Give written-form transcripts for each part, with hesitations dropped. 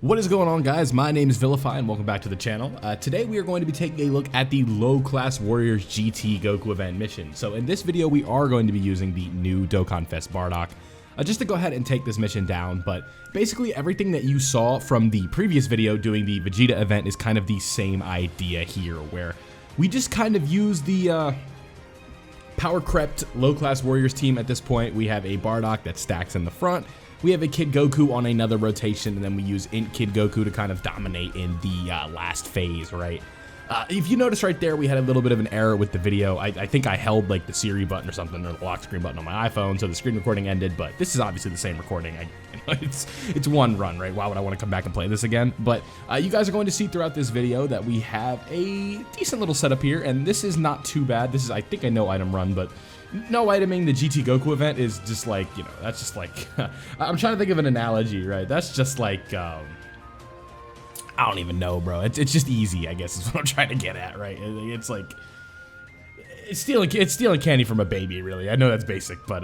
What is going on, guys? My name is Vilify and welcome back to the channel. Today we are going to be taking a look at the Low Class Warriors GT Goku event mission. So in this video we are going to be using the new Dokkan Fest Bardock just to go ahead and take this mission down, but basically everything that you saw from the previous video doing the Vegeta event is kind of the same idea here, where we just kind of use the power crept Low Class Warriors team at this point. We have a Bardock that stacks in the front. We have a Kid Goku on another rotation, and then we use Int Kid Goku to kind of dominate in the last phase, right? If you notice right there, we had a little bit of an error with the video. I think I held like the Siri button or something, or the lock screen button on my iPhone, so the screen recording ended, but this is obviously the same recording. It's one run, right? Why would I want to come back and play this again? But you guys are going to see throughout this video that we have a decent little setup here, and this is not too bad. This is, I think, a no item run, but no iteming the GT Goku event is just like, you know, that's just like, I'm trying to think of an analogy, right? That's just like, I don't even know, bro. It's just easy, I guess, is what I'm trying to get at, right? It's like, it's stealing candy from a baby, really. I know that's basic, but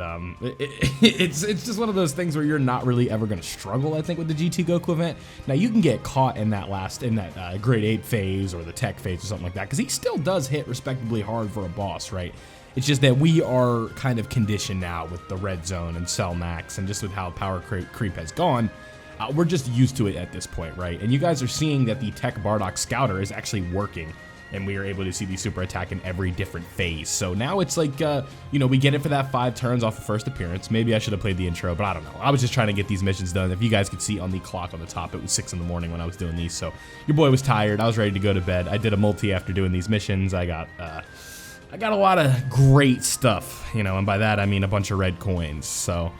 it's just one of those things where you're not really ever gonna struggle, I think, with the GT Goku event. Now you can get caught in that grade 8 phase or the tech phase or something like that, because he still does hit respectably hard for a boss, right? It's just that we are kind of conditioned now with the red zone and Cell Max, and just with how power creep has gone. We're just used to it at this point, right? And you guys are seeing that the Tech Bardock Scouter is actually working, and we are able to see the super attack in every different phase. So now it's like, you know, we get it for that 5 turns off of first appearance. Maybe I should have played the intro, but I don't know. I was just trying to get these missions done. If you guys could see on the clock on the top, it was 6 in the morning when I was doing these. So your boy was tired. I was ready to go to bed. I did a multi after doing these missions. I got a lot of great stuff, you know, and by that I mean a bunch of red coins. So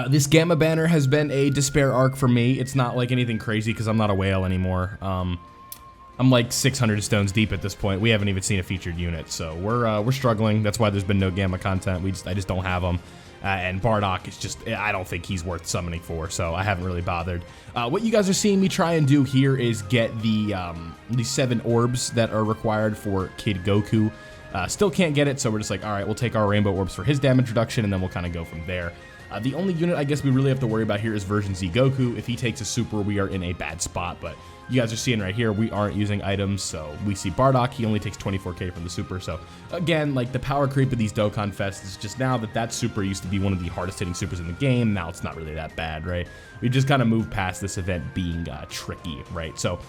this Gamma banner has been a despair arc for me. It's not like anything crazy because I'm not a whale anymore. I'm like 600 stones deep at this point. We haven't even seen a featured unit, so we're struggling. That's why there's been no Gamma content. I just don't have them. And Bardock is just, I don't think he's worth summoning for, so I haven't really bothered. What you guys are seeing me try and do here is get the 7 orbs that are required for Kid Goku. Still can't get it, so we're just like, all right, we'll take our rainbow orbs for his damage reduction, and then we'll kind of go from there. The only unit I guess we really have to worry about here is version Z Goku. If he takes a super, we are in a bad spot, but you guys are seeing right here, we aren't using items, so we see Bardock, he only takes 24k from the super, so again, like the power creep of these Dokkan Fests is just now that super used to be one of the hardest hitting supers in the game, now it's not really that bad, right? We just kind of moved past this event being tricky, right? So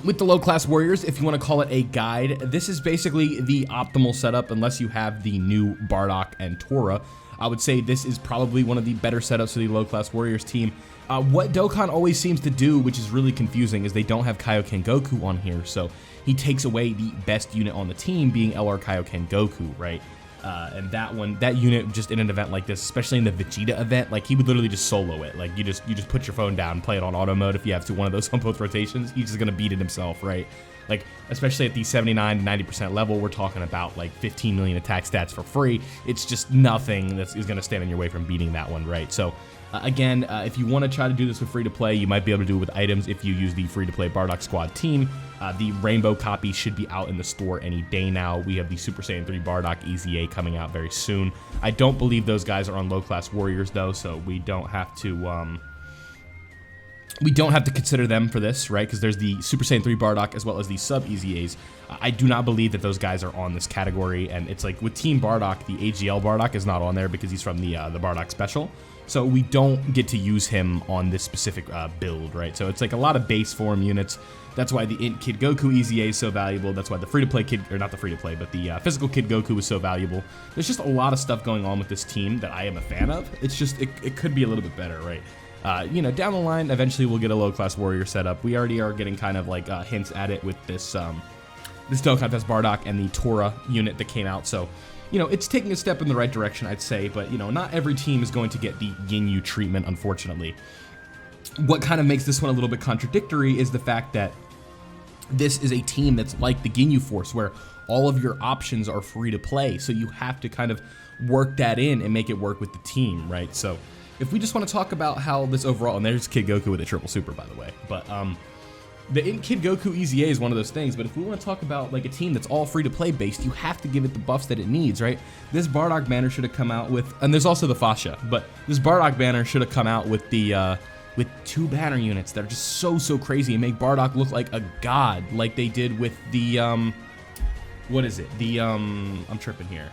with the Low Class Warriors, if you want to call it a guide, this is basically the optimal setup unless you have the new Bardock and Tora. I would say this is probably one of the better setups for the Low Class Warriors team. What Dokkan always seems to do, which is really confusing, is they don't have Kaioken Goku on here, so he takes away the best unit on the team, being LR Kaioken Goku, right? And that unit just in an event like this, especially in the Vegeta event, like he would literally just solo it. Like you just put your phone down, play it on auto mode. If you have one of those on both rotations, he's just gonna beat it himself, right? Like especially at the 79 to 90% level, we're talking about like 15 million attack stats for free. It's just nothing that is gonna stand in your way from beating that one, right? So again, if you want to try to do this with free to play, you might be able to do it with items if you use the free to play Bardock Squad team. The rainbow copy should be out in the store any day now. We have the Super Saiyan 3 Bardock EZA coming out very soon. I don't believe those guys are on Low Class Warriors though, so we don't have to consider them for this, right? Because there's the Super Saiyan 3 Bardock as well as the sub EZAs. I do not believe that those guys are on this category, and it's like with Team Bardock, the AGL Bardock is not on there because he's from the Bardock Special. So we don't get to use him on this specific build, right? So it's like a lot of base form units. That's why the Int Kid Goku EZA is so valuable. That's why the free-to-play Kid, or not the free-to-play, but the physical Kid Goku is so valuable. There's just a lot of stuff going on with this team that I am a fan of. It's just, it could be a little bit better, right? You know, down the line, eventually we'll get a Low Class Warrior setup. We already are getting kind of like hints at it with this Dokkan Fest Bardock and the Tora unit that came out. So, you know, it's taking a step in the right direction, I'd say, but, you know, not every team is going to get the Ginyu treatment, unfortunately. What kind of makes this one a little bit contradictory is the fact that this is a team that's like the Ginyu Force, where all of your options are free to play, so you have to kind of work that in and make it work with the team, right? So if we just want to talk about how this overall, and there's Kid Goku with a triple super, by the way, but the Kid Goku EZA is one of those things, but if we want to talk about like a team that's all free to play based, you have to give it the buffs that it needs, right? This Bardock banner should have come out with, and there's also the fascia, but this Bardock banner should have come out with the with 2 banner units that are just so crazy and make Bardock look like a god, like they did with the, what is it? The, I'm tripping here.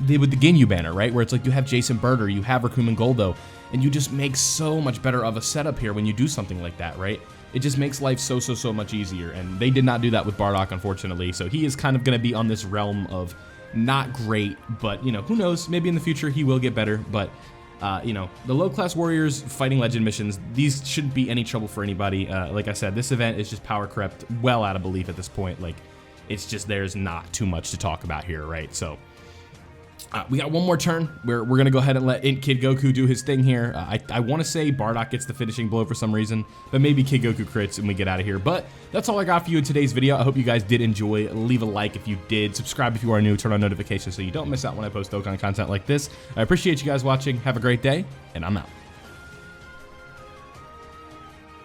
With the Ginyu banner, right? Where it's like you have Jason Birder, you have Rakumen Goldo, and you just make so much better of a setup here when you do something like that, right? It just makes life so much easier, and they did not do that with Bardock, unfortunately, so he is kind of going to be on this realm of not great, but, you know, who knows? Maybe in the future he will get better, but, you know, the low-class warriors fighting legend missions, these shouldn't be any trouble for anybody. Like I said, this event is just power crept well out of belief at this point. Like, it's just, there's not too much to talk about here, right? So, we got one more turn where we're going to go ahead and let Kid Goku do his thing here. I want to say Bardock gets the finishing blow for some reason, but maybe Kid Goku crits and we get out of here. But that's all I got for you in today's video. I hope you guys did enjoy. Leave a like if you did. Subscribe if you are new. Turn on notifications so you don't miss out when I post Dokkan content like this. I appreciate you guys watching. Have a great day, and I'm out.